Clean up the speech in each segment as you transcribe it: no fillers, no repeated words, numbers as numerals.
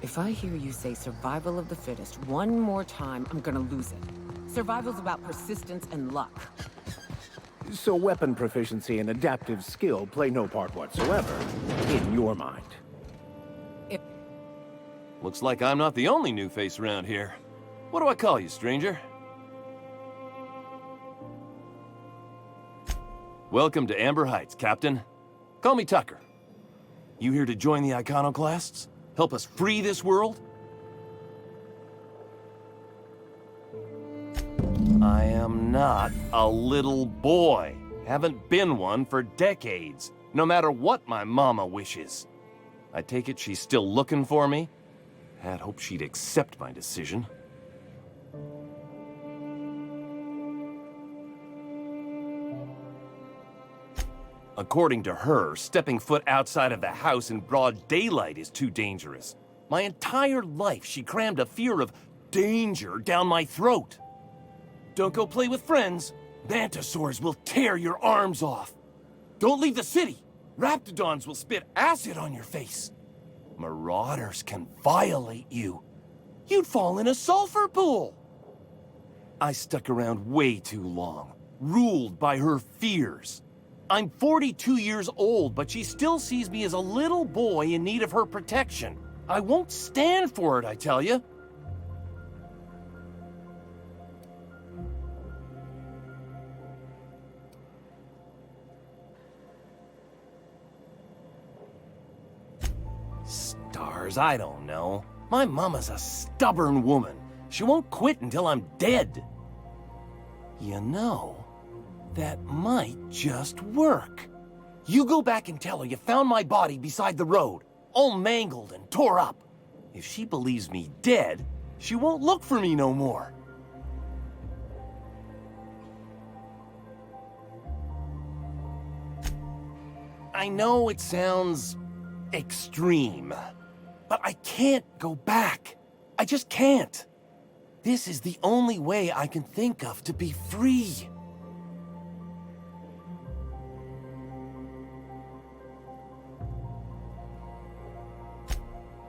If I hear you say survival of the fittest one more time, I'm gonna lose it. Survival's about persistence and luck. So weapon proficiency and adaptive skill play no part whatsoever in your mind. Looks like I'm not the only new face around here. What do I call you, stranger? Welcome to Amber Heights, Captain. Call me Tucker. You here to join the Iconoclasts? Help us free this world? I am not a little boy. Haven't been one for decades, no matter what my mama wishes. I take it she's still looking for me? Had hoped she'd accept my decision. According to her, stepping foot outside of the house in broad daylight is too dangerous. My entire life, she crammed a fear of danger down my throat. Don't go play with friends. Mantisaurs will tear your arms off. Don't leave the city. Raptidons will spit acid on your face. Marauders can violate you. You'd fall in a sulfur pool. I stuck around way too long, ruled by her fears. I'm 42 years old, but she still sees me as a little boy in need of her protection. I won't stand for it, I tell you. Stars, I don't know. My mama's a stubborn woman. She won't quit until I'm dead. You know, that might just work. You go back and tell her you found my body beside the road, all mangled and tore up. If she believes me dead, she won't look for me no more. I know it sounds extreme, but I can't go back. I just can't. This is the only way I can think of to be free.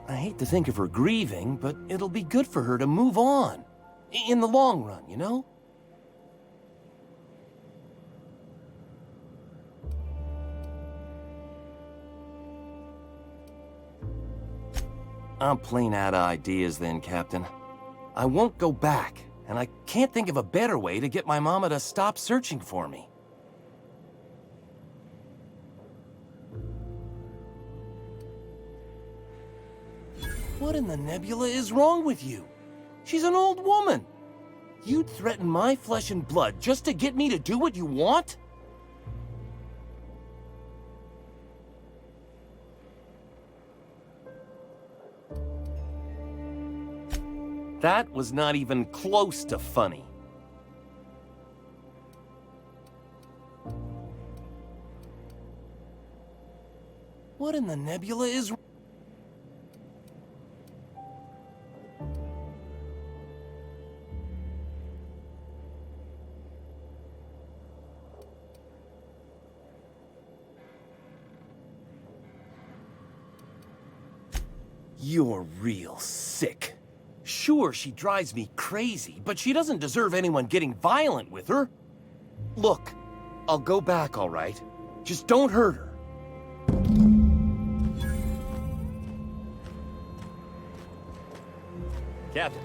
I hate to think of her grieving, but it'll be good for her to move on. In the long run, you know? I'm plain out of ideas then, Captain. I won't go back, and I can't think of a better way to get my mama to stop searching for me. What in the nebula is wrong with you? She's an old woman. You'd threaten my flesh and blood just to get me to do what you want? That was not even close to funny. What in the nebula is... You're real sick. Sure, she drives me crazy, but she doesn't deserve anyone getting violent with her. Look, I'll go back, all right? Just don't hurt her. Captain.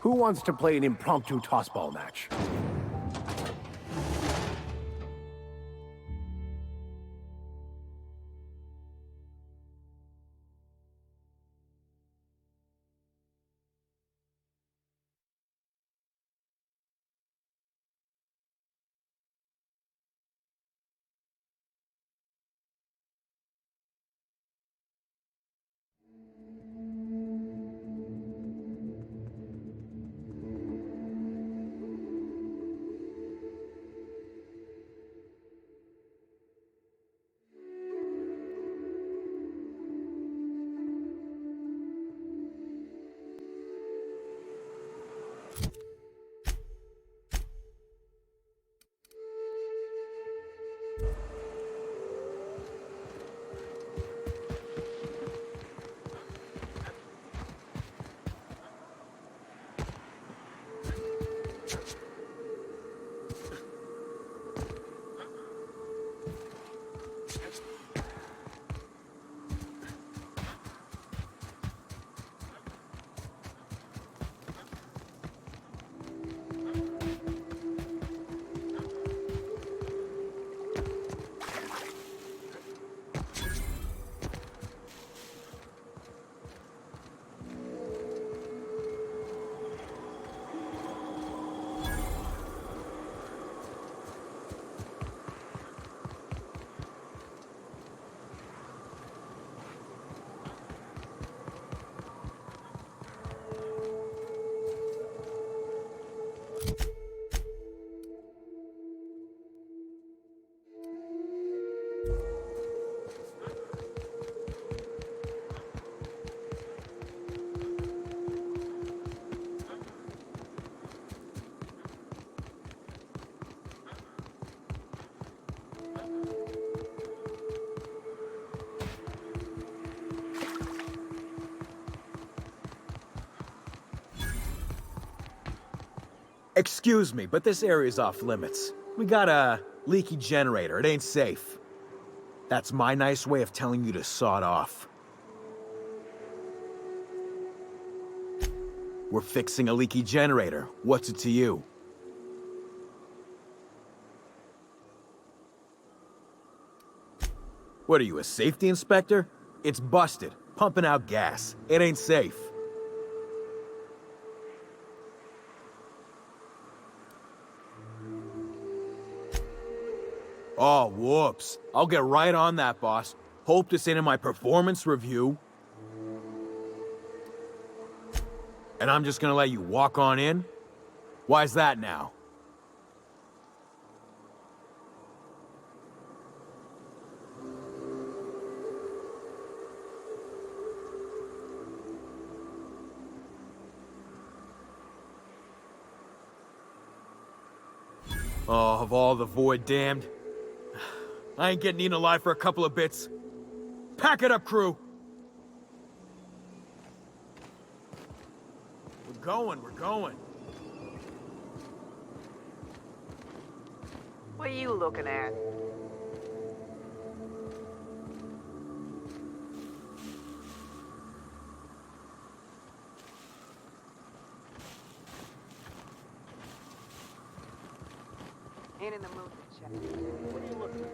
Who wants to play an impromptu tossball match? Excuse me, but this area's off limits. We got a leaky generator. It ain't safe. That's my nice way of telling you to sod off. We're fixing a leaky generator. What's it to you? What are you, a safety inspector? It's busted, pumping out gas. It ain't safe. Oh, whoops. I'll get right on that, boss. Hope this ain't in my performance review. And I'm just gonna let you walk on in? Why's that now? Oh, of all the Void damned. I ain't getting eaten alive for a couple of bits. Pack it up, crew! We're going. What are you looking at? Ain't in the mood to chat. What are you looking at?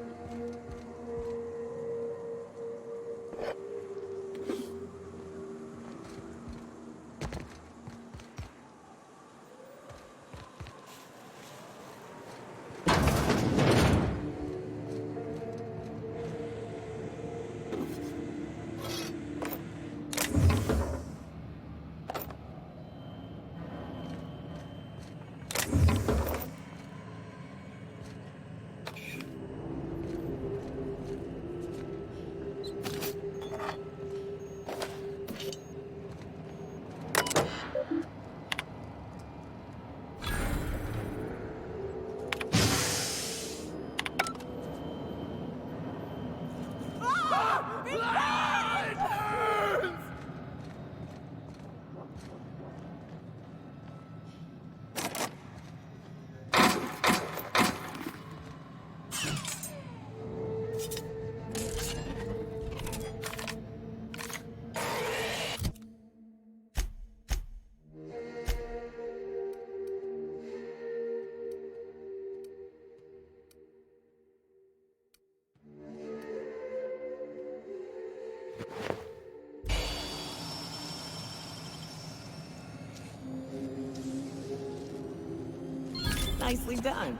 Nicely done.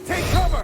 Take cover!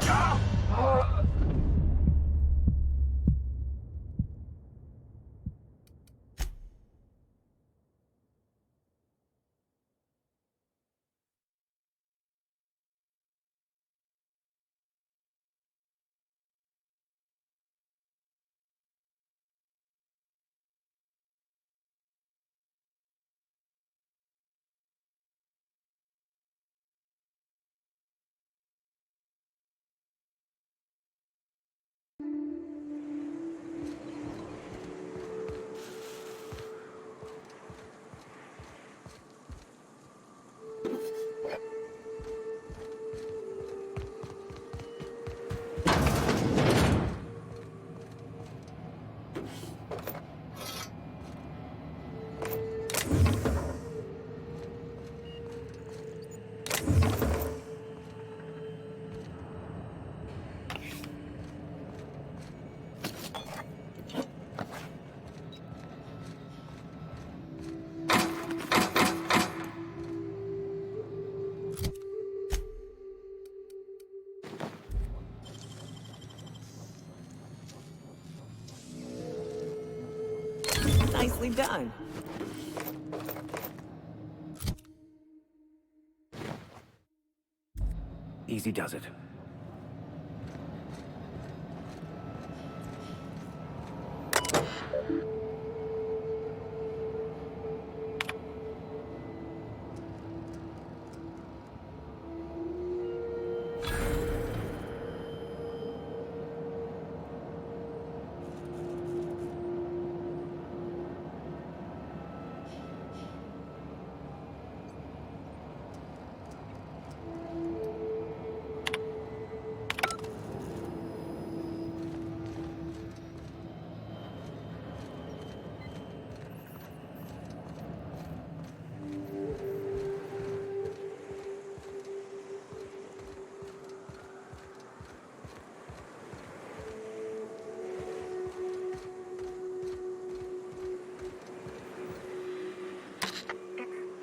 Nicely done. Easy does it.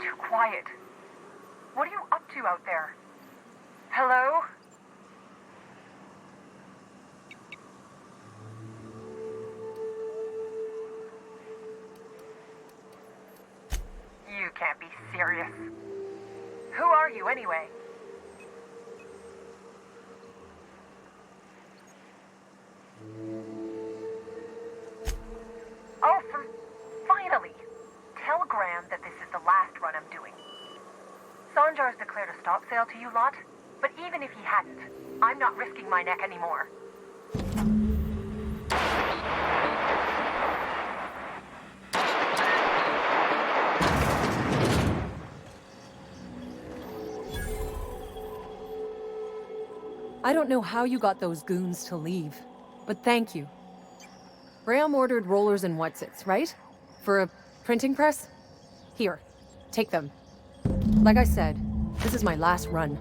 Too quiet. What are you up to out there? Hello? You can't be serious. Who are you anyway? Oh, finally! Tell Graham that this is the last run I'm doing. Sanjar's declared a stop sale to you lot, but even if he hadn't, I'm not risking my neck anymore. I don't know how you got those goons to leave, but thank you. Graham ordered rollers and whatsits, right? For a printing press? Here, take them. Like I said, this is my last run.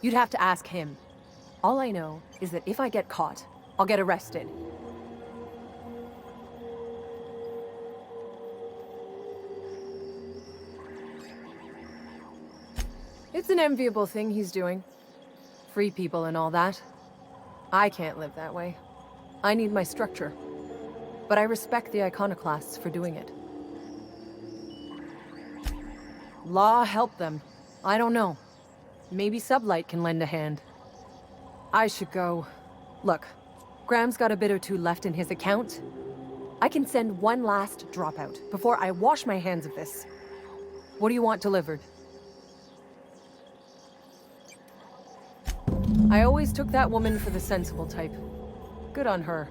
You'd have to ask him. All I know is that if I get caught, I'll get arrested. It's an enviable thing he's doing. Free people and all that. I can't live that way. I need my structure. But I respect the iconoclasts for doing it. Law help them. I don't know. Maybe Sublight can lend a hand. I should go. Look, Graham's got a bit or two left in his account. I can send one last dropout before I wash my hands of this. What do you want delivered? I always took that woman for the sensible type. Good on her.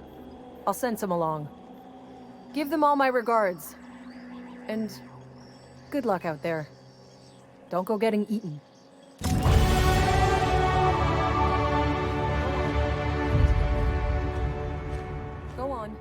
I'll send some along. Give them all my regards. And good luck out there. Don't go getting eaten. Go on.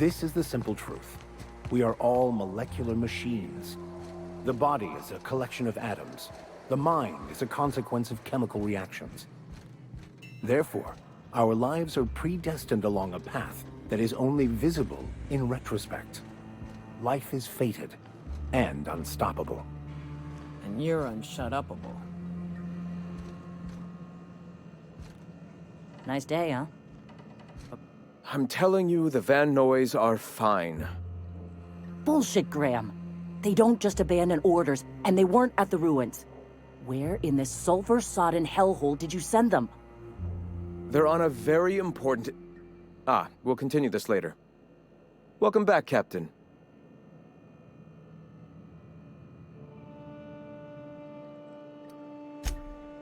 This is the simple truth. We are all molecular machines. The body is a collection of atoms. The mind is a consequence of chemical reactions. Therefore, our lives are predestined along a path that is only visible in retrospect. Life is fated and unstoppable. And you're unshut-upable. Nice day, huh? I'm telling you, the Van Noys are fine. Bullshit, Graham. They don't just abandon orders, and they weren't at the ruins. Where in this sulfur-sodden hellhole did you send them? They're on a very important... we'll continue this later. Welcome back, Captain.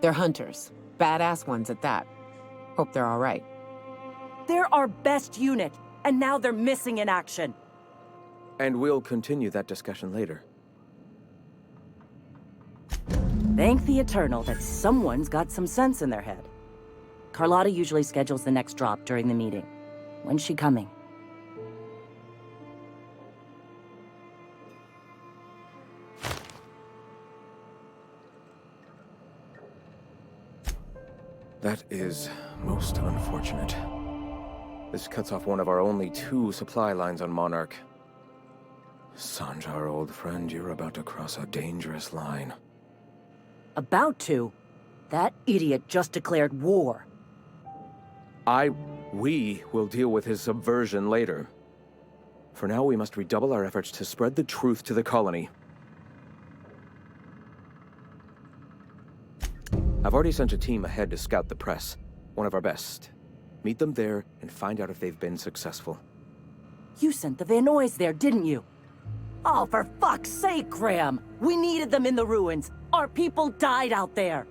They're hunters. Badass ones at that. Hope they're all right. They're our best unit, and now they're missing in action. And we'll continue that discussion later. Thank the Eternal that someone's got some sense in their head. Carlotta usually schedules the next drop during the meeting. When's she coming? That is most unfortunate. This cuts off one of our only 2 supply lines on Monarch. Sanjar, old friend, you're about to cross a dangerous line. About to? That idiot just declared war. We will deal with his subversion later. For now, we must redouble our efforts to spread the truth to the colony. I've already sent a team ahead to scout the press. One of our best. Meet them there and find out if they've been successful. You sent the Van Noys there, didn't you? Oh, for fuck's sake, Graham! We needed them in the ruins. Our people died out there.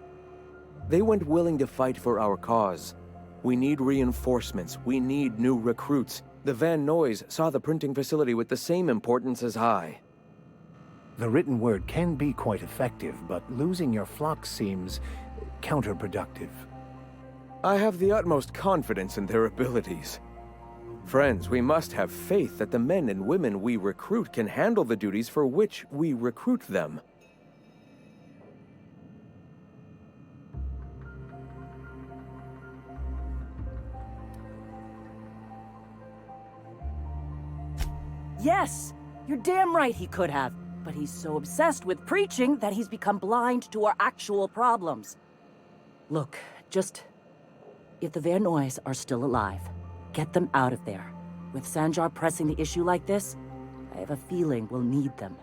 They went willing to fight for our cause. We need reinforcements. We need new recruits. The Van Noys saw the printing facility with the same importance as I. The written word can be quite effective, but losing your flock seems counterproductive. I have the utmost confidence in their abilities. Friends, we must have faith that the men and women we recruit can handle the duties for which we recruit them. Yes! You're damn right he could have. But he's so obsessed with preaching that he's become blind to our actual problems. Look, just... if the Van Noys are still alive, get them out of there. With Sanjar pressing the issue like this, I have a feeling we'll need them.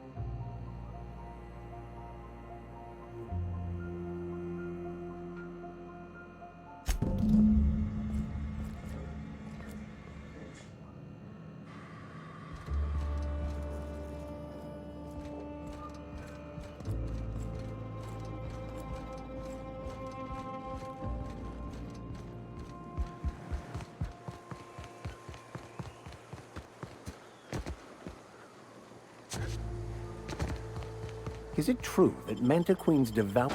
Is it true that Mantiqueen's devout...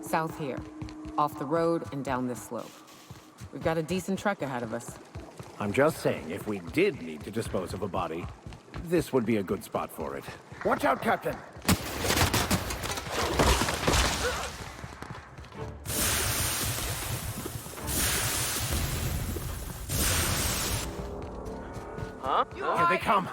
South here. Off the road and down this slope. We've got a decent trek ahead of us. I'm just saying, if we did need to dispose of a body, this would be a good spot for it. Watch out, Captain! Huh? Here they come!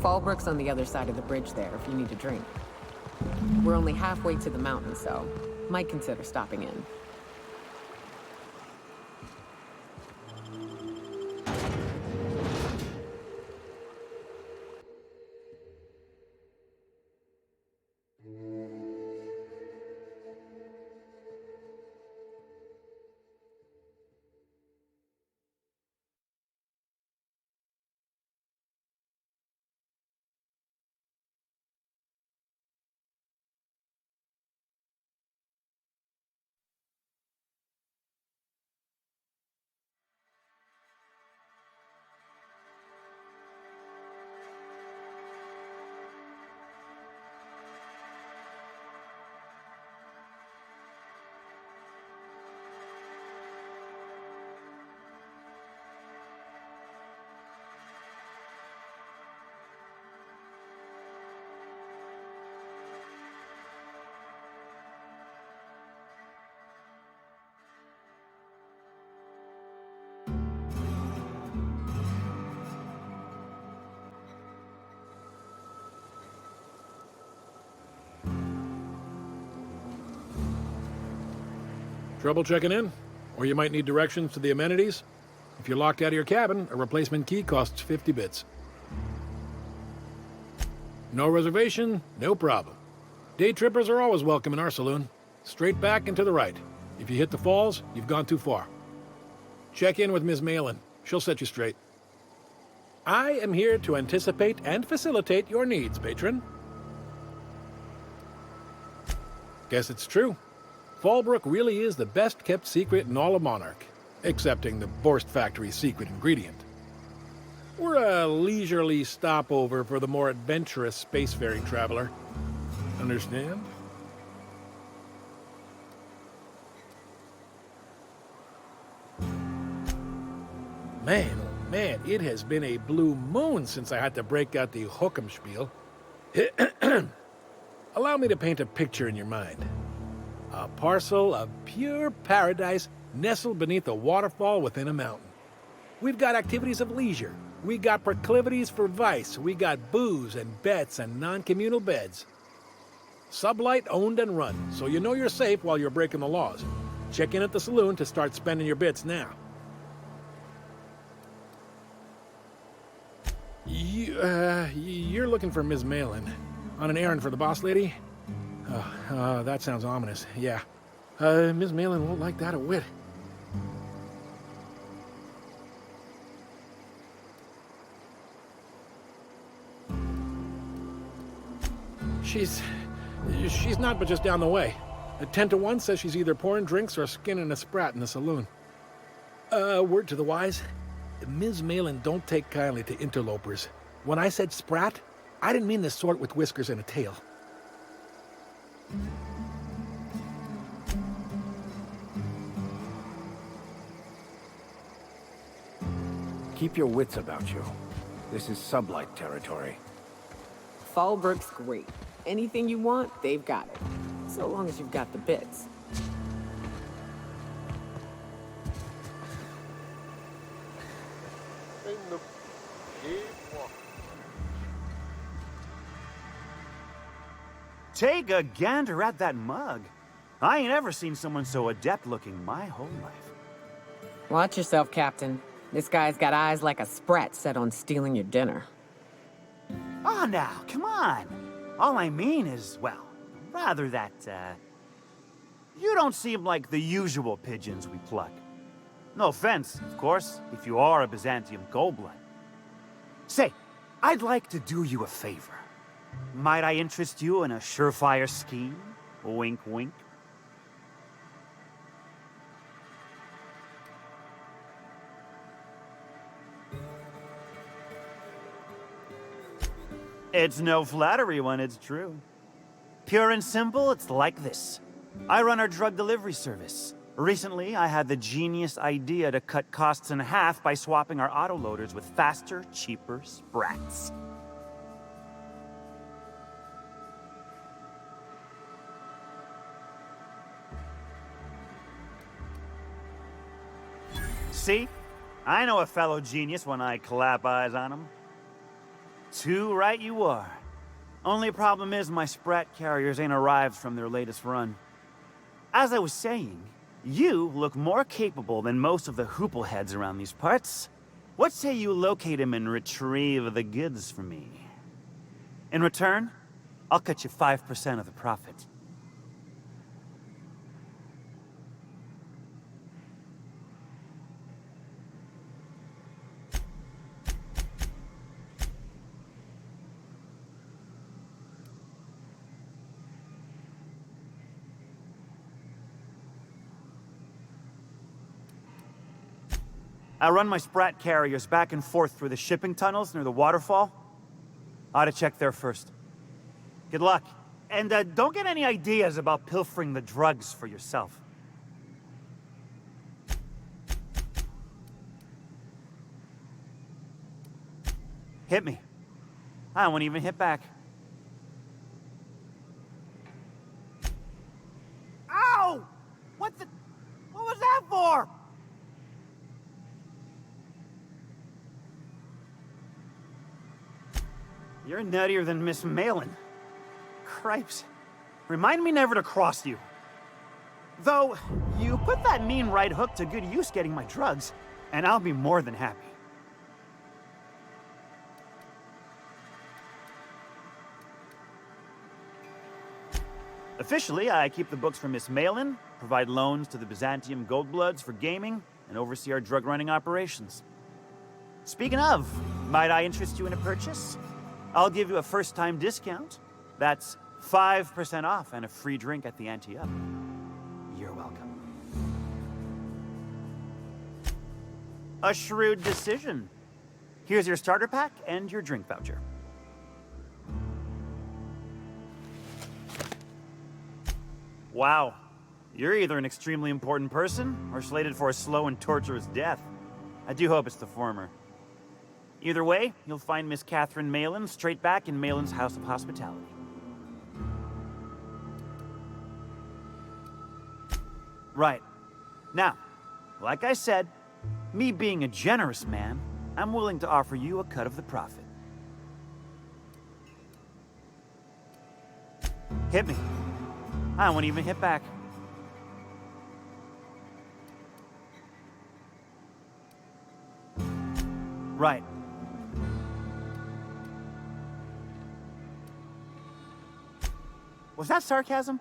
Fallbrook's on the other side of the bridge there if you need a drink. We're only halfway to the mountain, so might consider stopping in. Trouble checking in? Or you might need directions to the amenities? If you're locked out of your cabin, a replacement key costs 50 bits. No reservation? No problem. Day trippers are always welcome in our saloon. Straight back and to the right. If you hit the falls, you've gone too far. Check in with Ms. Malin. She'll set you straight. I am here to anticipate and facilitate your needs, patron. Guess it's true. Fallbrook really is the best-kept secret in all of Monarch, excepting the Borst Factory's secret ingredient. We're a leisurely stopover for the more adventurous spacefaring traveler. Understand? Man, oh man, it has been a blue moon since I had to break out the Hookham-spiel. Allow me to paint a picture in your mind. A parcel of pure paradise nestled beneath a waterfall within a mountain. We've got activities of leisure. We got proclivities for vice. We got booze and bets and non-communal beds. Sublight owned and run, so you know you're safe while you're breaking the laws. Check in at the saloon to start spending your bits now. You're looking for Ms. Malin. On an errand for the boss lady? That sounds ominous. Yeah. Ms. Malin won't like that a whit. She's not but just down the way. A 10 to 1 says she's either pouring drinks or skinning a sprat in the saloon. Word to the wise, Ms. Malin don't take kindly to interlopers. When I said sprat, I didn't mean the sort with whiskers and a tail. Keep your wits about you. This is sublight territory. Fallbrook's great. Anything you want, they've got it. So long as you've got the bits. Take a gander at that mug. I ain't ever seen someone so adept looking my whole life. Watch yourself, Captain. This guy's got eyes like a sprat set on stealing your dinner. Ah, now, come on. All I mean is, well, rather that, you don't seem like the usual pigeons we pluck. No offense, of course, if you are a Byzantium Goldblood. Say, I'd like to do you a favor. Might I interest you in a surefire scheme? Wink, wink. It's no flattery when it's true. Pure and simple, it's like this. I run our drug delivery service. Recently, I had the genius idea to cut costs in half by swapping our autoloaders with faster, cheaper sprats. See? I know a fellow genius when I clap eyes on him. Too right you are. Only problem is my sprat carriers ain't arrived from their latest run. As I was saying, you look more capable than most of the hoople heads around these parts. What say you locate him and retrieve the goods for me? In return, I'll cut you 5% of the profit. I run my sprat carriers back and forth through the shipping tunnels near the waterfall. Ought to check there first. Good luck. And don't get any ideas about pilfering the drugs for yourself. Hit me. I won't even hit back. Ow! What was that for? You're nuttier than Miss Malin. Cripes. Remind me never to cross you. Though, you put that mean right hook to good use getting my drugs, and I'll be more than happy. Officially, I keep the books for Miss Malin, provide loans to the Byzantium Goldbloods for gaming, and oversee our drug-running operations. Speaking of, might I interest you in a purchase? I'll give you a first-time discount. That's 5% off and a free drink at the ante up. You're welcome. A shrewd decision. Here's your starter pack and your drink voucher. Wow. You're either an extremely important person or slated for a slow and torturous death. I do hope it's the former. Either way, you'll find Miss Catherine Malin straight back in Malin's House of Hospitality. Right. Now, like I said, me being a generous man, I'm willing to offer you a cut of the profit. Hit me. I won't even hit back. Right. Was that sarcasm?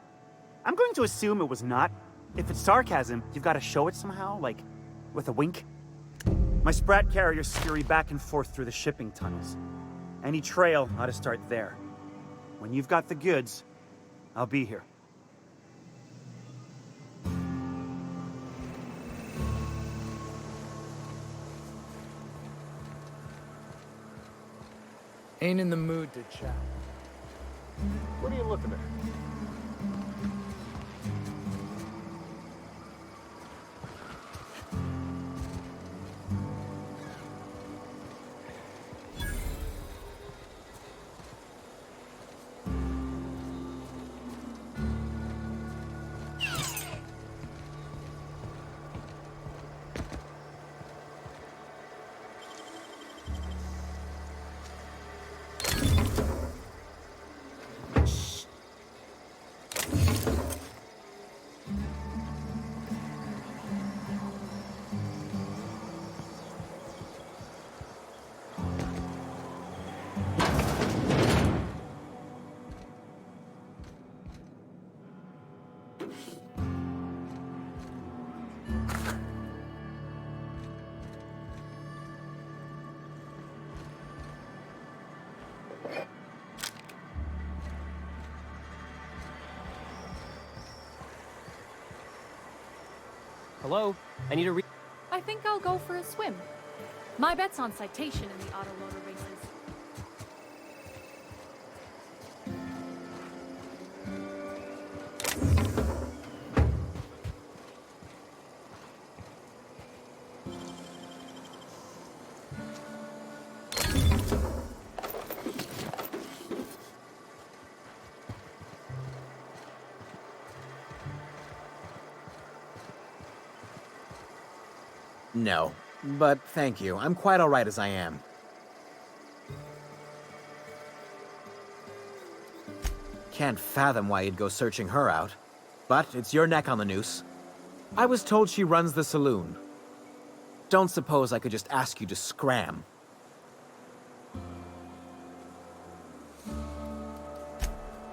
I'm going to assume it was not. If it's sarcasm, you've got to show it somehow, like with a wink. My Sprat carriers scurry back and forth through the shipping tunnels. Any trail ought to start there. When you've got the goods, I'll be here. Ain't in the mood to chat. What are you looking at? Hello? I need a I think I'll go for a swim. My bet's on citation in the autoloader races. No, but thank you. I'm quite all right as I am. Can't fathom why you'd go searching her out. But it's your neck on the noose. I was told she runs the saloon. Don't suppose I could just ask you to scram.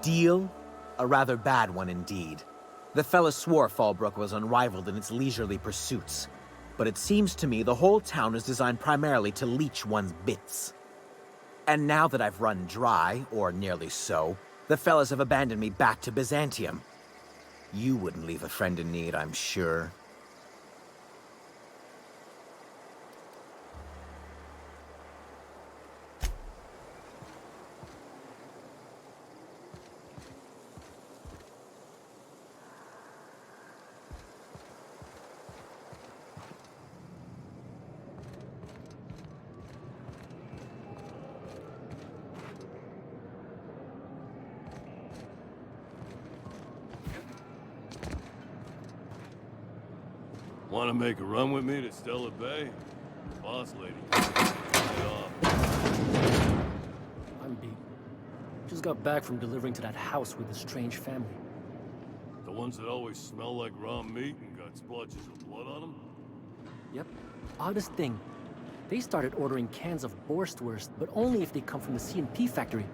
Deal? A rather bad one indeed. The fella swore Fallbrook was unrivaled in its leisurely pursuits. But it seems to me the whole town is designed primarily to leech one's bits. And now that I've run dry, or nearly so, the fellas have abandoned me back to Byzantium. You wouldn't leave a friend in need, I'm sure. Want to make a run with me to Stella Bay? Boss lady. Head off. I'm beat. Just got back from delivering to that house with a strange family. The ones that always smell like raw meat and got splotches of blood on them? Yep. Oddest thing. They started ordering cans of Borstwurst, but only if they come from the C&P factory.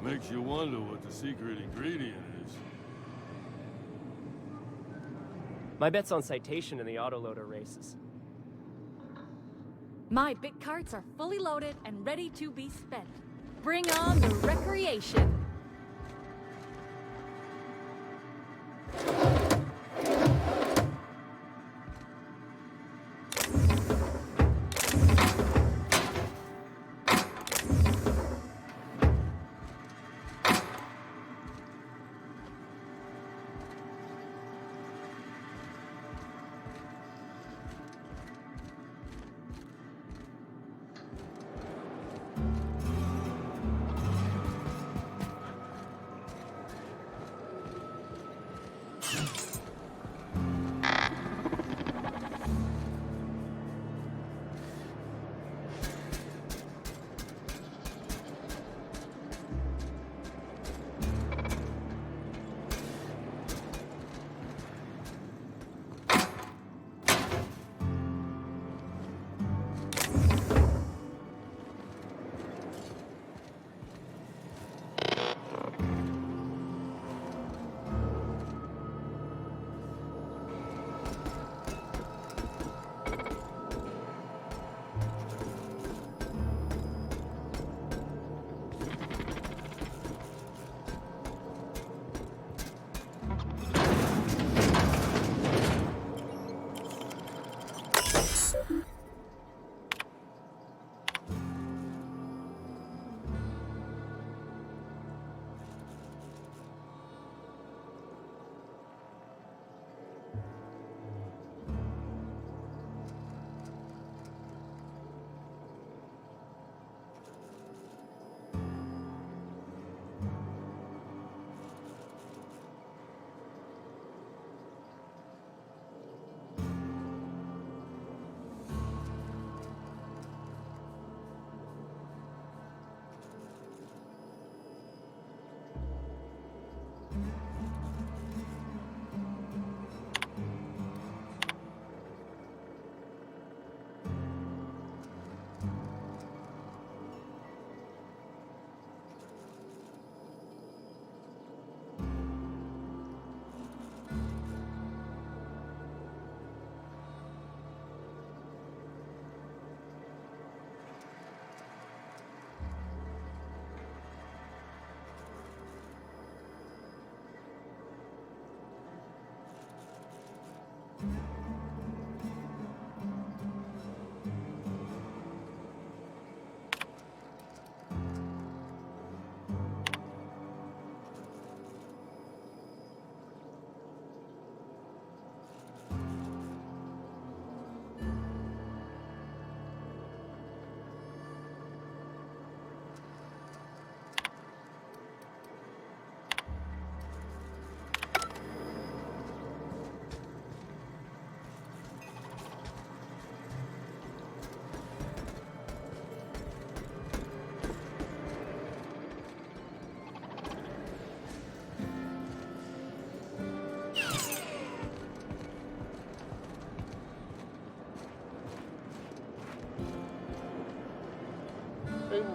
Makes you wonder what the secret ingredient is. My bet's on citation in the autoloader races. My bit carts are fully loaded and ready to be spent. Bring on the recreation.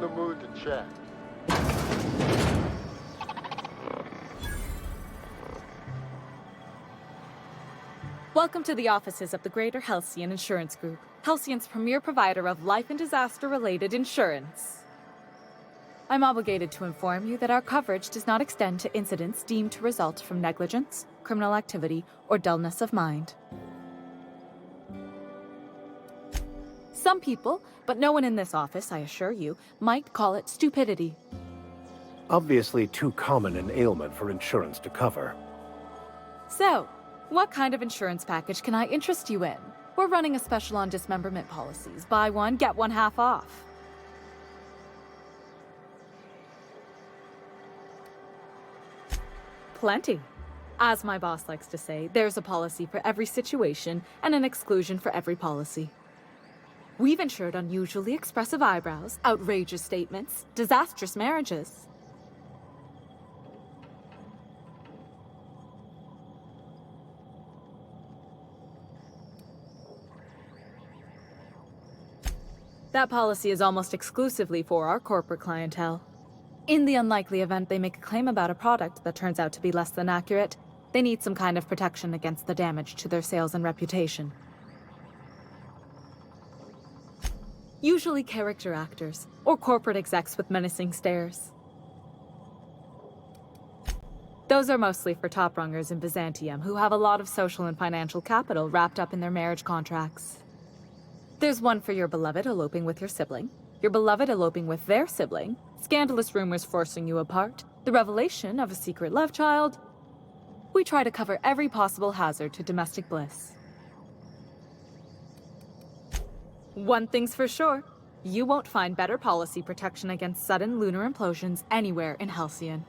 the mood to chat. Welcome to the offices of the Greater Halcyon Insurance Group, Halcyon's premier provider of life and disaster-related insurance. I'm obligated to inform you that our coverage does not extend to incidents deemed to result from negligence, criminal activity, or dullness of mind. Some people, but no one in this office, I assure you, might call it stupidity. Obviously too common an ailment for insurance to cover. So, what kind of insurance package can I interest you in? We're running a special on dismemberment policies. Buy one, get one half off. Plenty. As my boss likes to say, there's a policy for every situation and an exclusion for every policy. We've insured unusually expressive eyebrows, outrageous statements, disastrous marriages. That policy is almost exclusively for our corporate clientele. In the unlikely event they make a claim about a product that turns out to be less than accurate, they need some kind of protection against the damage to their sales and reputation. Usually character actors, or corporate execs with menacing stares. Those are mostly for top-rungers in Byzantium who have a lot of social and financial capital wrapped up in their marriage contracts. There's one for your beloved eloping with your sibling, your beloved eloping with their sibling, scandalous rumors forcing you apart, the revelation of a secret love child. We try to cover every possible hazard to domestic bliss. One thing's for sure, you won't find better policy protection against sudden lunar implosions anywhere in Halcyon.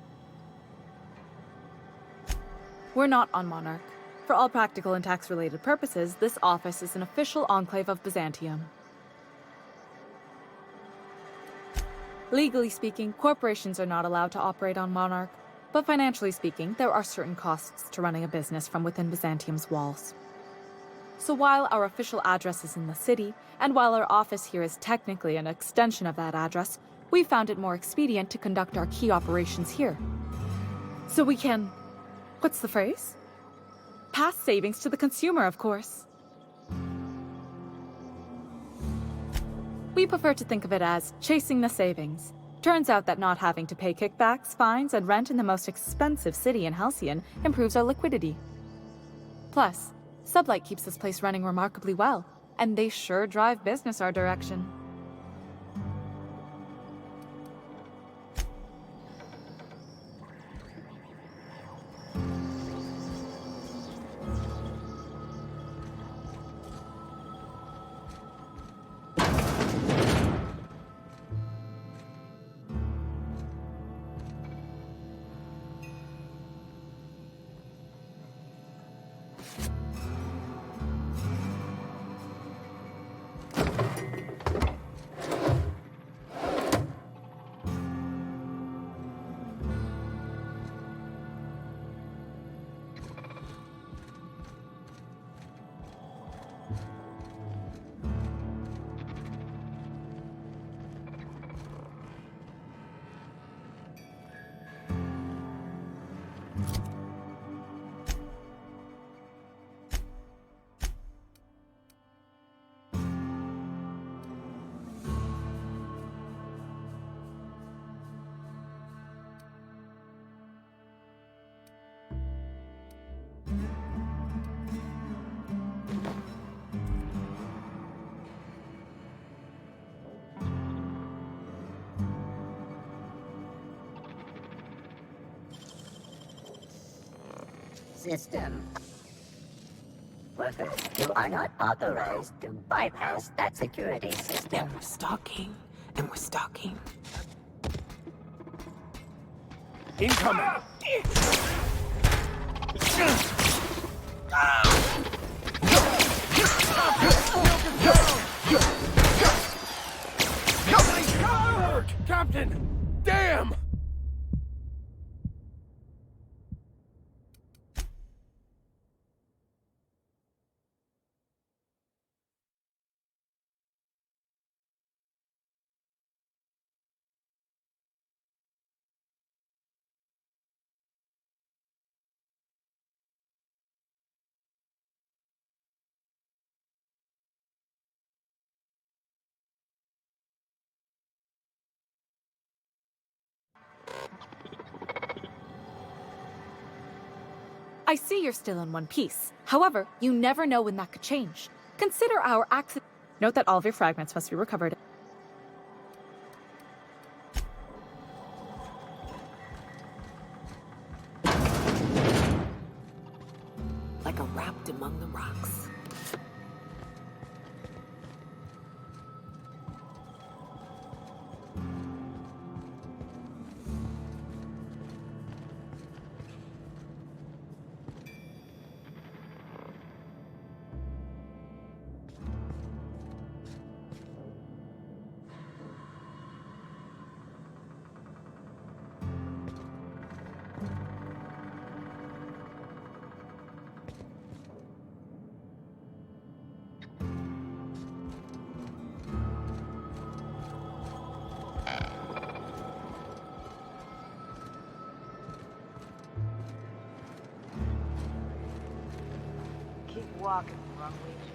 We're not on Monarch. For all practical and tax-related purposes, this office is an official enclave of Byzantium. Legally speaking, corporations are not allowed to operate on Monarch, but financially speaking, there are certain costs to running a business from within Byzantium's walls. So while our official address is in the city, and while our office here is technically an extension of that address, we found it more expedient to conduct our key operations here. So we can... what's the phrase? Pass savings to the consumer, of course. We prefer to think of it as chasing the savings. Turns out that not having to pay kickbacks, fines, and rent in the most expensive city in Halcyon improves our liquidity. Plus, Sublight keeps this place running remarkably well, and they sure drive business our direction. System. Workers, you are not authorized to bypass that security system. And we're stalking. And we're stalking. Incoming! Captain! Damn! I see you're still in one piece. However, you never know when that could change. Consider our accident. Note that all of your fragments must be recovered. Like a wrapped among the rocks. Keep walking, Rumwich.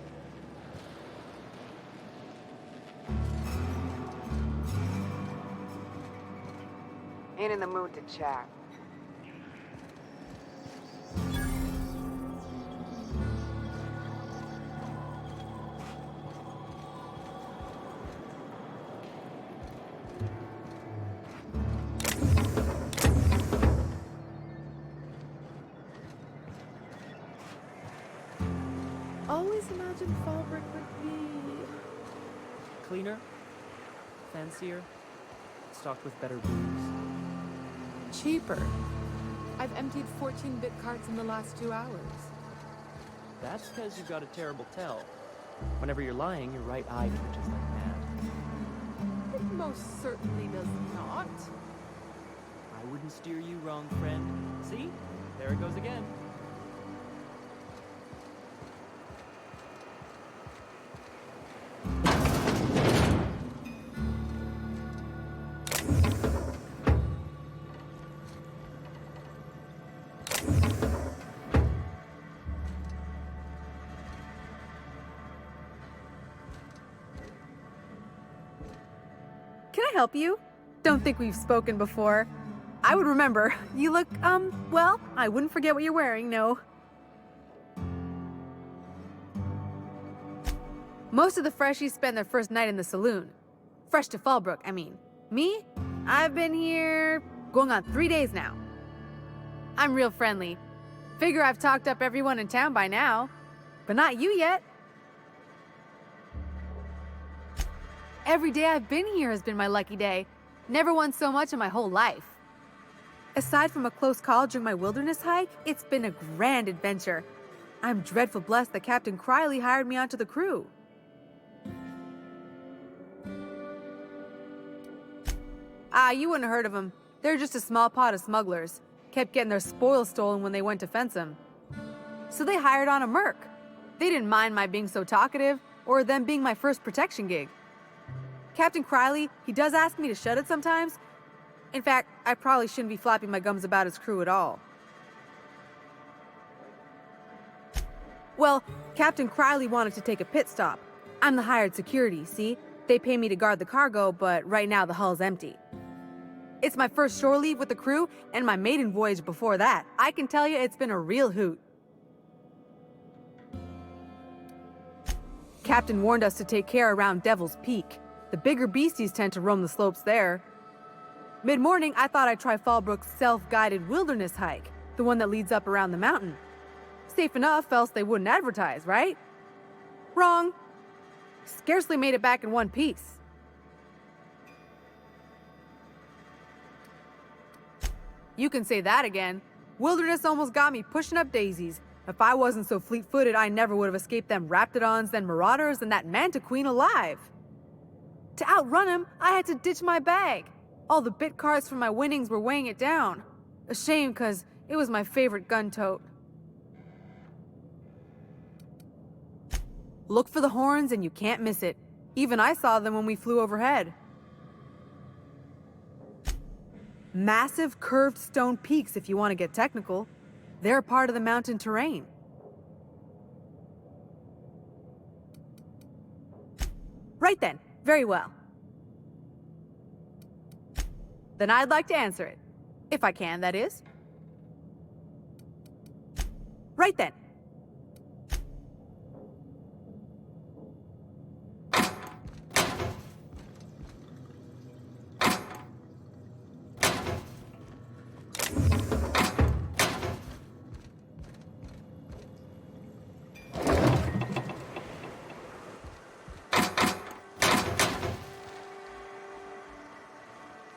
Ain't in the mood to chat. Always imagined Fallbrook would be... Cleaner, fancier, stocked with better booze. cheaper. I've emptied 14-bit carts in the last 2 hours. That's because you've got a terrible tell. Whenever you're lying, your right eye twitches like mad. It most certainly does not. I wouldn't steer you wrong, friend. See? There it goes again. Can I help you? Don't think we've spoken before. I would remember. You look, well, I wouldn't forget what you're wearing, no. Most of the freshies spend their first night in the saloon. Fresh to Fallbrook, I mean. Me? I've been here going on 3 days now. I'm real friendly. Figure I've talked up everyone in town by now. But not you yet. Every day I've been here has been my lucky day. Never won so much in my whole life. Aside from a close call during my wilderness hike, it's been a grand adventure. I'm dreadful blessed that Captain Criley hired me onto the crew. You wouldn't have heard of them. They're just a small pot of smugglers. Kept getting their spoils stolen when they went to fence them. So they hired on a merc. They didn't mind my being so talkative, or them being my first protection gig. Captain Criley, he does ask me to shut it sometimes. In fact, I probably shouldn't be flapping my gums about his crew at all. Well, Captain Criley wanted to take a pit stop. I'm the hired security, see? They pay me to guard the cargo, but right now the hull's empty. It's my first shore leave with the crew, and my maiden voyage before that. I can tell you it's been a real hoot. Captain warned us to take care around Devil's Peak. The bigger beasties tend to roam the slopes there. Mid-morning, I thought I'd try Fallbrook's self-guided wilderness hike, the one that leads up around the mountain. Safe enough, else they wouldn't advertise, right? Wrong. Scarcely made it back in one piece. You can say that again. Wilderness almost got me pushing up daisies. If I wasn't so fleet-footed, I never would have escaped them Raptidons, then Marauders, and that Manta Queen alive. To outrun him, I had to ditch my bag. All the bit cards from my winnings were weighing it down. A shame, cause it was my favorite gun tote. Look for the horns and you can't miss it. Even I saw them when we flew overhead. Massive curved stone peaks if you want to get technical. They're part of the mountain terrain. Right then, very well. Then I'd like to answer it. If I can, that is. Right then.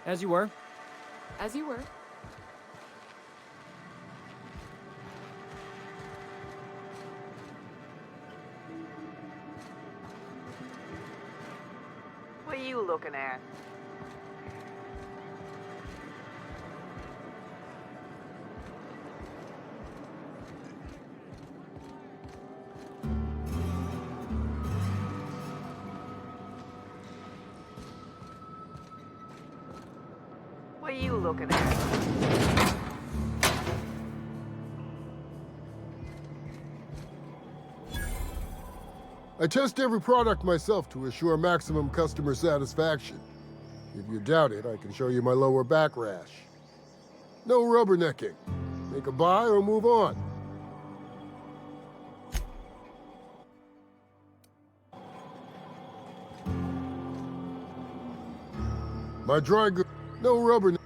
As you were. As you were. What are you looking at? What are you looking at? I test every product myself to assure maximum customer satisfaction. If you doubt it, I can show you my lower back rash. No rubbernecking. Make a buy or move on. My dry goods. No rubber.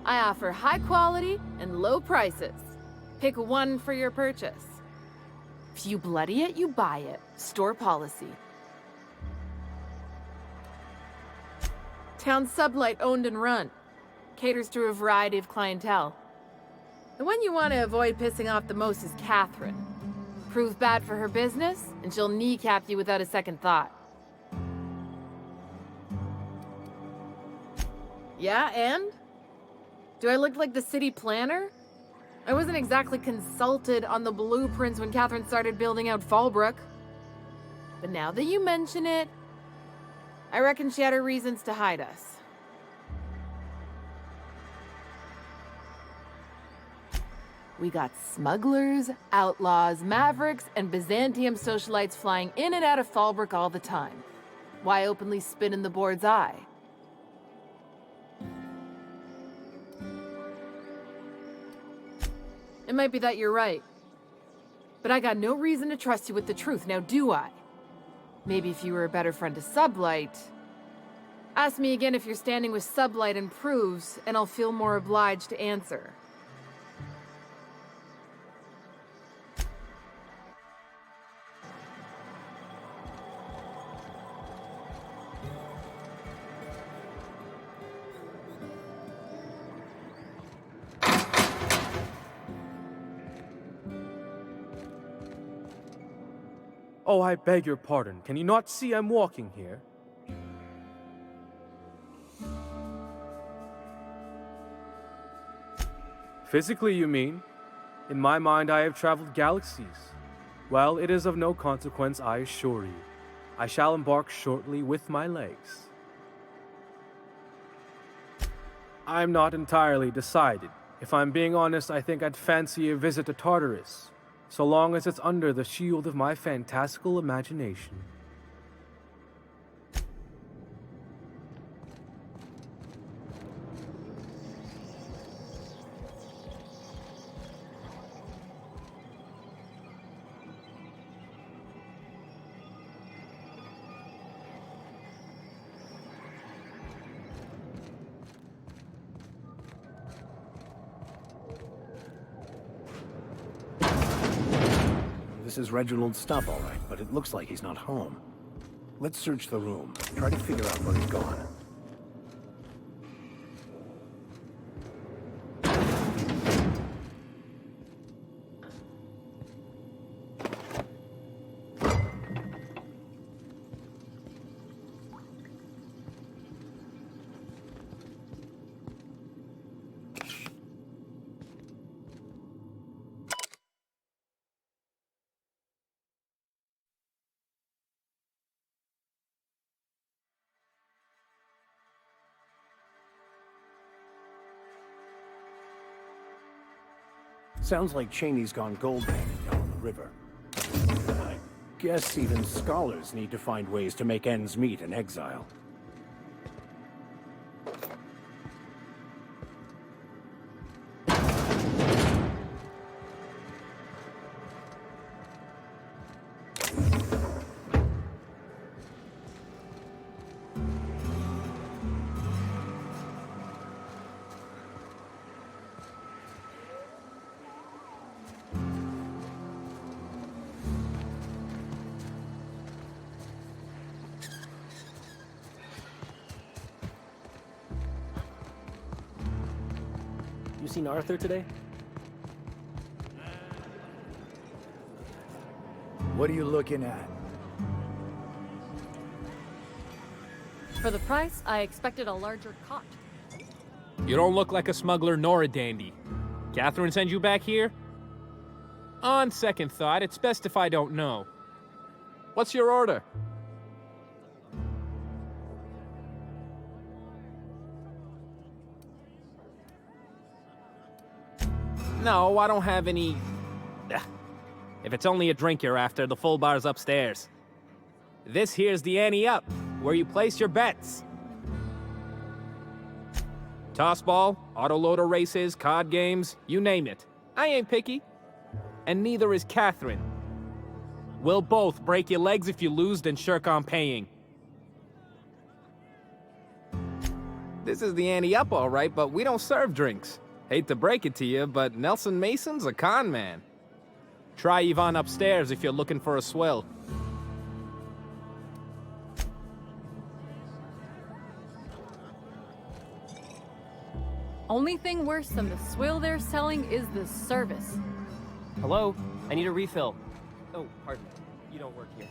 I offer high quality and low prices. Pick one for your purchase. If you bloody it, you buy it. Store policy. Town Sublight owned and run. Caters to a variety of clientele. The one you want to avoid pissing off the most is Catherine. Prove bad for her business, and she'll kneecap you without a second thought. Yeah, and? Do I look like the city planner? I wasn't exactly consulted on the blueprints when Catherine started building out Fallbrook. But now that you mention it, I reckon she had her reasons to hide us. We got smugglers, outlaws, mavericks, and Byzantium socialites flying in and out of Fallbrook all the time. Why openly spit in the board's eye? It might be that you're right. But I got no reason to trust you with the truth, now do I? Maybe if you were a better friend to Sublight. Ask me again if you're standing with Sublight and proves, and I'll feel more obliged to answer. Oh, I beg your pardon. Can you not see I'm walking here? Physically, you mean? In my mind, I have traveled galaxies. Well, it is of no consequence, I assure you. I shall embark shortly with my legs. I'm not entirely decided. If I'm being honest, I think I'd fancy a visit to Tartarus, so long as it's under the shield of my fantastical imagination. This is Reginald's stuff, all right, but it looks like he's not home. Let's search the room. Try to figure out where he's gone. Sounds like Cheney's gone gold mining down on the river. I guess even scholars need to find ways to make ends meet in exile. You seen Arthur today? What are you looking at? For the price, I expected a larger cot. You don't look like a smuggler nor a dandy. Catherine send you back here? On second thought, it's best if I don't know. What's your order? No, I don't have any... If it's only a drink you're after, the full bar's upstairs. This here's the ante up, where you place your bets. Tossball, autoloader races, card games, you name it. I ain't picky. And neither is Catherine. We'll both break your legs if you lose, then shirk on paying. This is the ante up, all right, but we don't serve drinks. Hate to break it to you, but Nelson Mason's a con man. Try Yvonne upstairs if you're looking for a swill. Only thing worse than the swill they're selling is the service. Hello? I need a refill. Oh, pardon. You don't work here.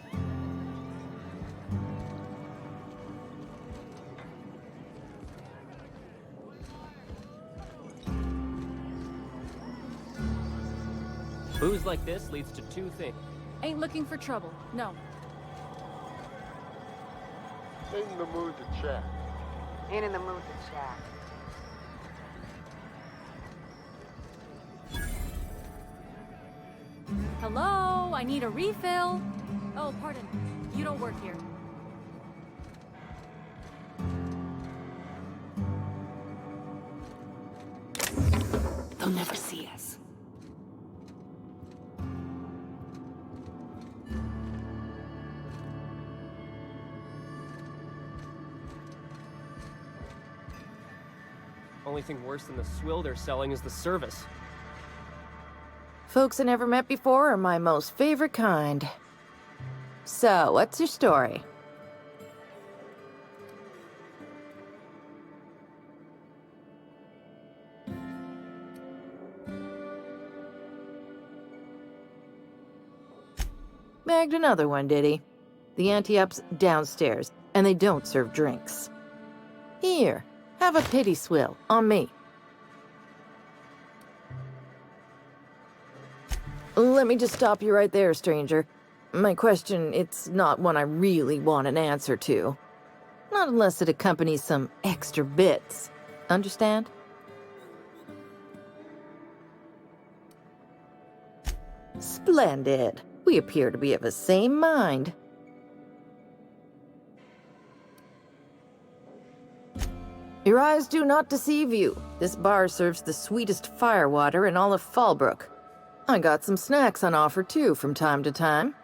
Booze like this leads to two things. Ain't looking for trouble, no. Ain't in the mood to chat. Ain't in the mood to chat. Hello? I need a refill. Oh, pardon. You don't work here. They'll never see us. Only thing worse than the swill they're selling is the service. Folks I never met before are my most favorite kind. So, what's your story? Bagged another one, did he? The anti-up's downstairs, and they don't serve drinks. Here, have a pity swill, on me. Let me just stop you right there, stranger. My question, it's not one I really want an answer to. Not unless it accompanies some extra bits. Understand? Splendid. We appear to be of the same mind. Your eyes do not deceive you. This bar serves the sweetest firewater in all of Fallbrook. I got some snacks on offer too from time to time.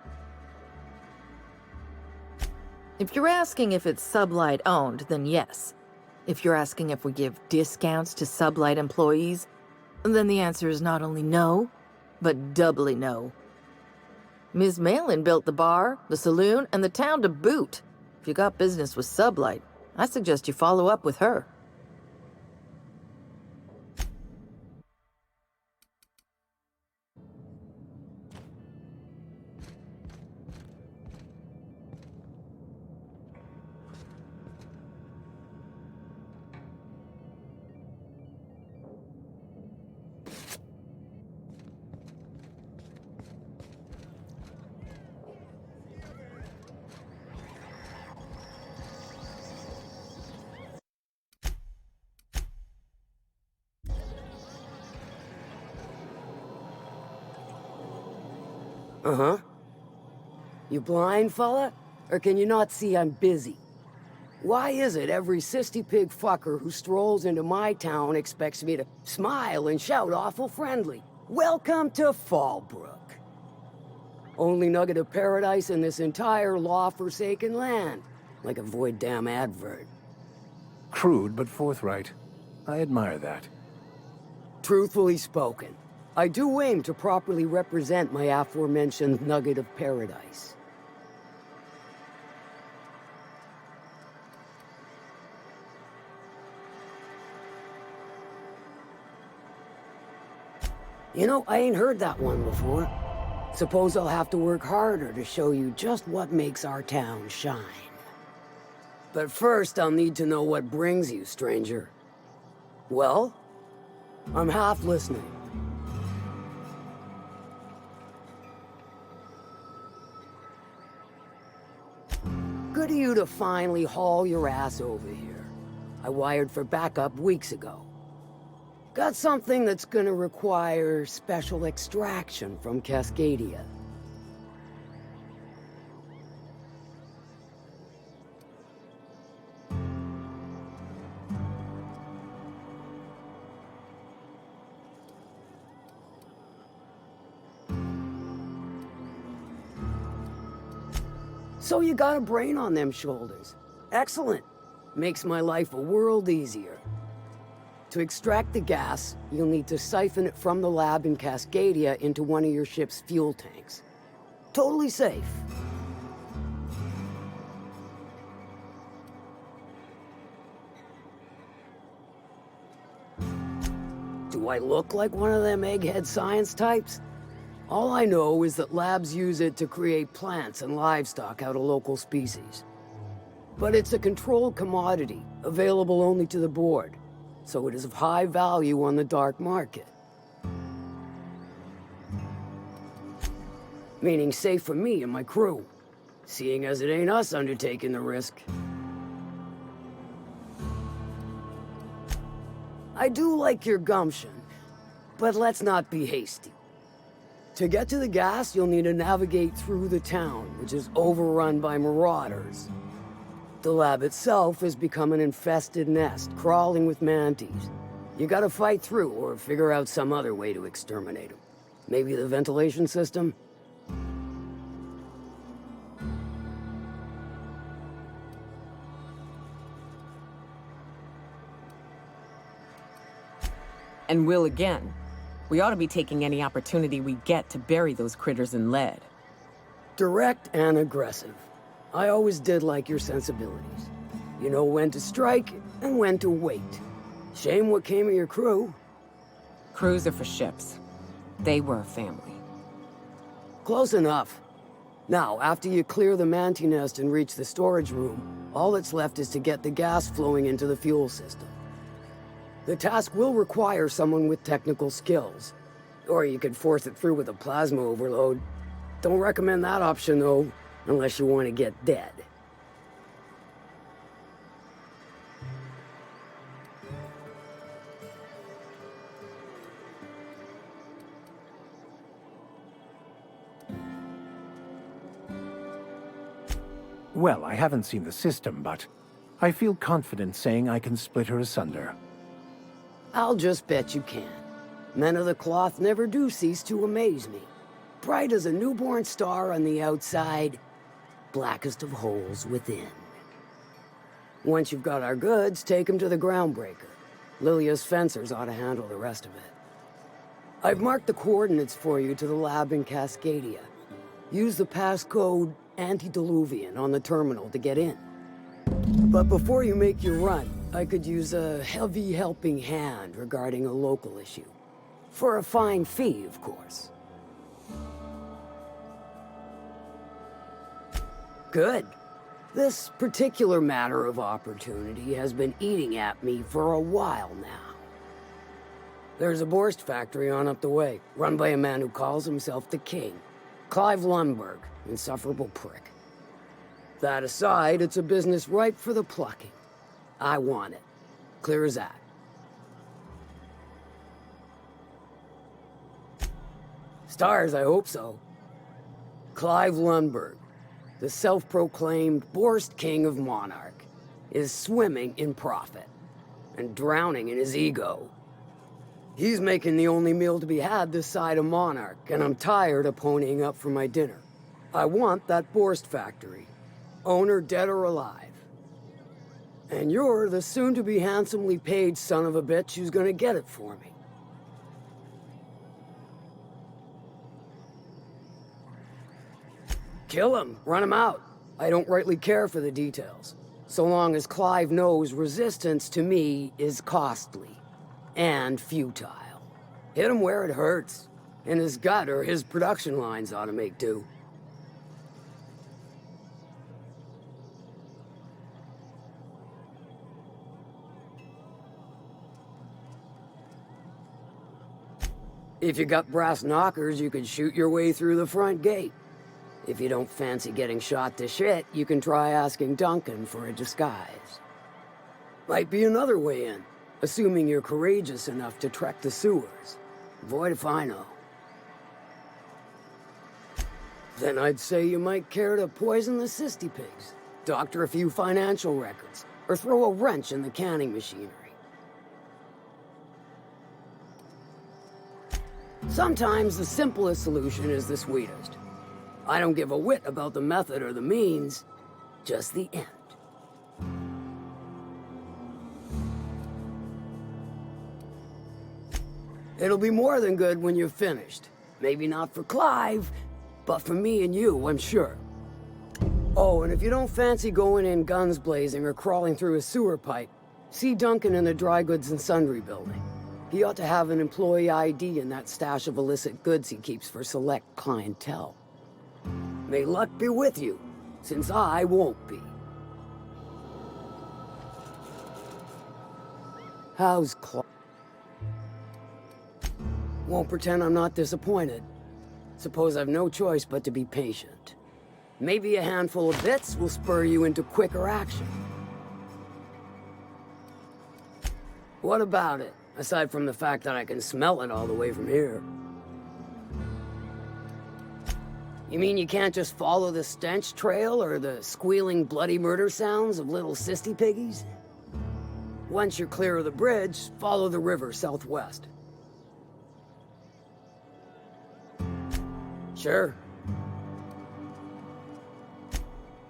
If you're asking if it's Sublight owned, then yes. If you're asking if we give discounts to Sublight employees, then the answer is not only no, but doubly no. Ms. Malin built the bar, the saloon, and the town to boot. If you got business with Sublight, I suggest you follow up with her. Uh-huh. You blind, fella? Or can you not see I'm busy? Why is it every sissy pig fucker who strolls into my town expects me to smile and shout awful friendly? Welcome to Fallbrook. Only nugget of paradise in this entire law-forsaken land. Like a void damn advert. Crude but forthright. I admire that. Truthfully spoken, I do aim to properly represent my aforementioned nugget of paradise. You know, I ain't heard that one before. Suppose I'll have to work harder to show you just what makes our town shine. But first, I'll need to know what brings you, stranger. Well, I'm half listening. Good of you to finally haul your ass over here. I wired for backup weeks ago. Got something that's gonna require special extraction from Cascadia. So you got a brain on them shoulders. Excellent. Makes my life a world easier. To extract the gas, you'll need to siphon it from the lab in Cascadia into one of your ship's fuel tanks. Totally safe. Do I look like one of them egghead science types? All I know is that labs use it to create plants and livestock out of local species. But it's a controlled commodity, available only to the board, so it is of high value on the dark market. Meaning safe for me and my crew, seeing as it ain't us undertaking the risk. I do like your gumption, but let's not be hasty. To get to the gas, you'll need to navigate through the town, which is overrun by marauders. The lab itself has become an infested nest, crawling with mantis. You gotta fight through or figure out some other way to exterminate them. Maybe the ventilation system? And will again. We ought to be taking any opportunity we get to bury those critters in lead. Direct and aggressive. I always did like your sensibilities. You know when to strike and when to wait. Shame what came of your crew. Crews are for ships. They were a family. Close enough. Now, after you clear the manti nest and reach the storage room, all that's left is to get the gas flowing into the fuel system. The task will require someone with technical skills. Or you could force it through with a plasma overload. Don't recommend that option, though, unless you want to get dead. Well, I haven't seen the system, but I feel confident saying I can split her asunder. I'll just bet you can. Men of the cloth never do cease to amaze me. Bright as a newborn star on the outside, blackest of holes within. Once you've got our goods, take them to the groundbreaker. Lilia's fencers ought to handle the rest of it. I've marked the coordinates for you to the lab in Cascadia. Use the passcode Antediluvian on the terminal to get in. But before you make your run, I could use a heavy helping hand regarding a local issue. For a fine fee, of course. Good. This particular matter of opportunity has been eating at me for a while now. There's a Borst factory on up the way, run by a man who calls himself the King. Clive Lundberg, insufferable prick. That aside, it's a business ripe for the plucking. I want it. Clear as that. Stars, I hope so. Clive Lundberg, the self-proclaimed Borst King of Monarch, is swimming in profit and drowning in his ego. He's making the only meal to be had this side of Monarch, and I'm tired of ponying up for my dinner. I want that Borst factory, owner dead or alive. And you're the soon-to-be handsomely paid son of a bitch who's gonna get it for me. Kill him, run him out. I don't rightly care for the details, so long as Clive knows resistance to me is costly and futile. Hit him where it hurts, in his gut or his production lines ought to make do. If you got brass knockers, you could shoot your way through the front gate. If you don't fancy getting shot to shit, you can try asking Duncan for a disguise. Might be another way in, assuming you're courageous enough to trek the sewers. Void if I know. Then I'd say you might care to poison the Cystypigs, doctor a few financial records, or throw a wrench in the canning machinery. Sometimes the simplest solution is the sweetest. I don't give a whit about the method or the means, just the end. It'll be more than good when you're finished. Maybe not for Clive, but for me and you, I'm sure. Oh, and if you don't fancy going in guns blazing or crawling through a sewer pipe, see Duncan in the Dry Goods and Sundry building. He ought to have an employee ID in that stash of illicit goods he keeps for select clientele. May luck be with you, since I won't be. How's Clive? Won't pretend I'm not disappointed. Suppose I've no choice but to be patient. Maybe a handful of bits will spur you into quicker action. What about it, aside from the fact that I can smell it all the way from here? You mean you can't just follow the stench trail or the squealing bloody murder sounds of little sissy piggies? Once you're clear of the bridge, follow the river southwest. Sure.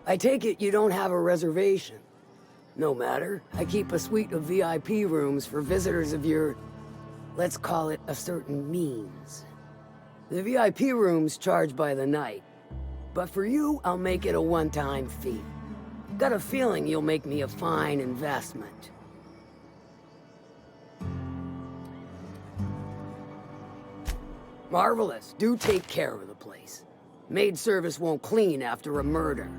I take it you don't have a reservation. No matter, I keep a suite of VIP rooms for visitors of your, let's call it a certain means. The VIP rooms charge by the night, but for you, I'll make it a one-time fee. Got a feeling you'll make me a fine investment. Marvelous. Do take care of the place. Maid service won't clean after a murder.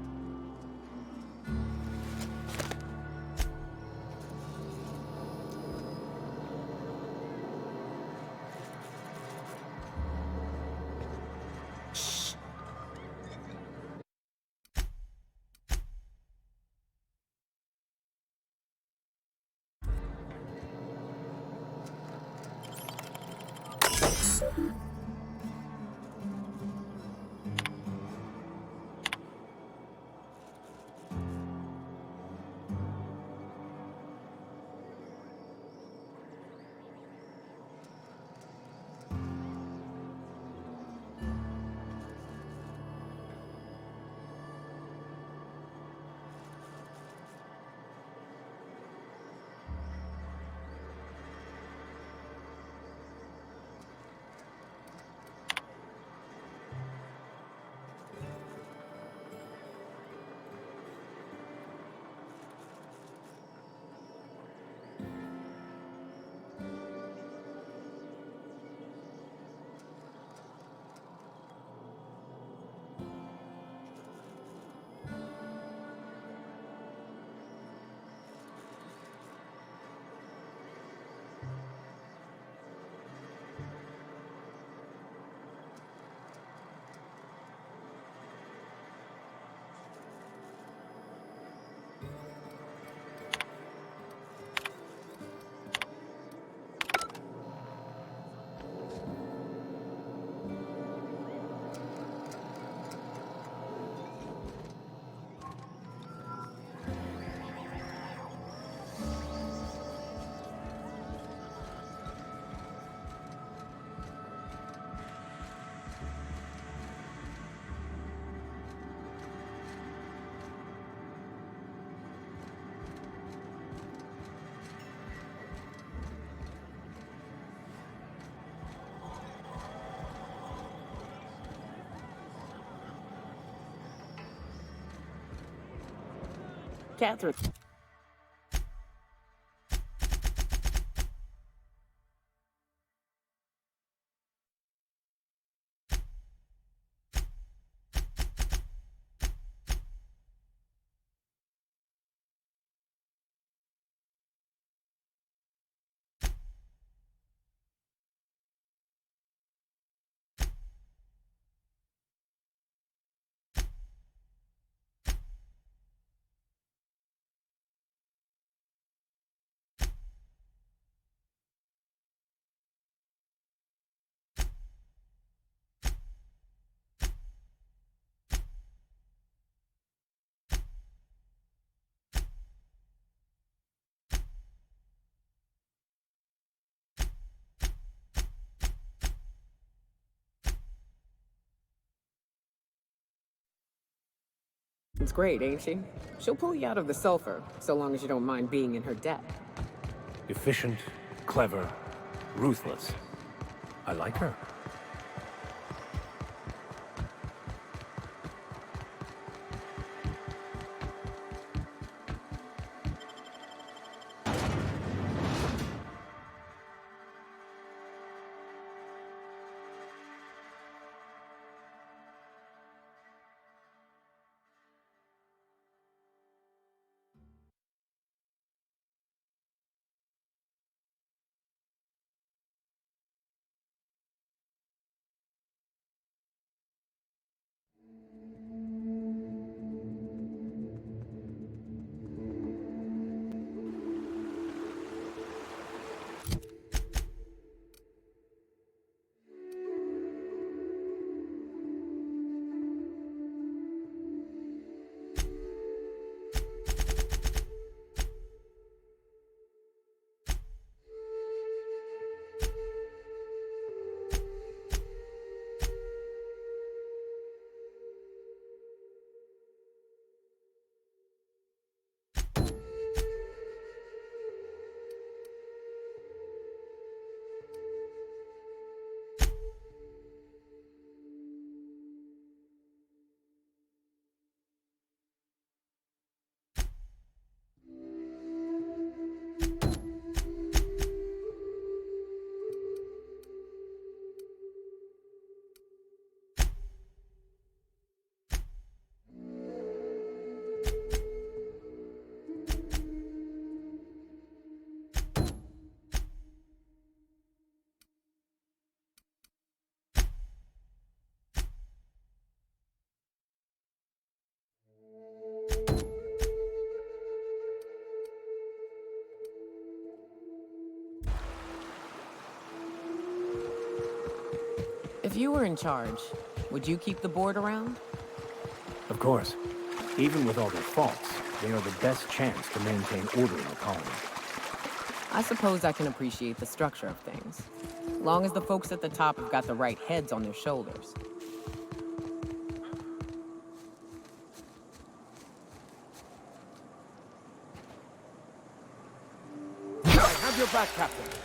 Catherine. It's great, ain't she? She'll pull you out of the sulfur, so long as you don't mind being in her debt. Efficient, clever, ruthless. I like her. If you were in charge, would you keep the board around? Of course. Even with all their faults, they are the best chance to maintain order in the colony. I suppose I can appreciate the structure of things. Long as the folks at the top have got the right heads on their shoulders. I have your back, Captain.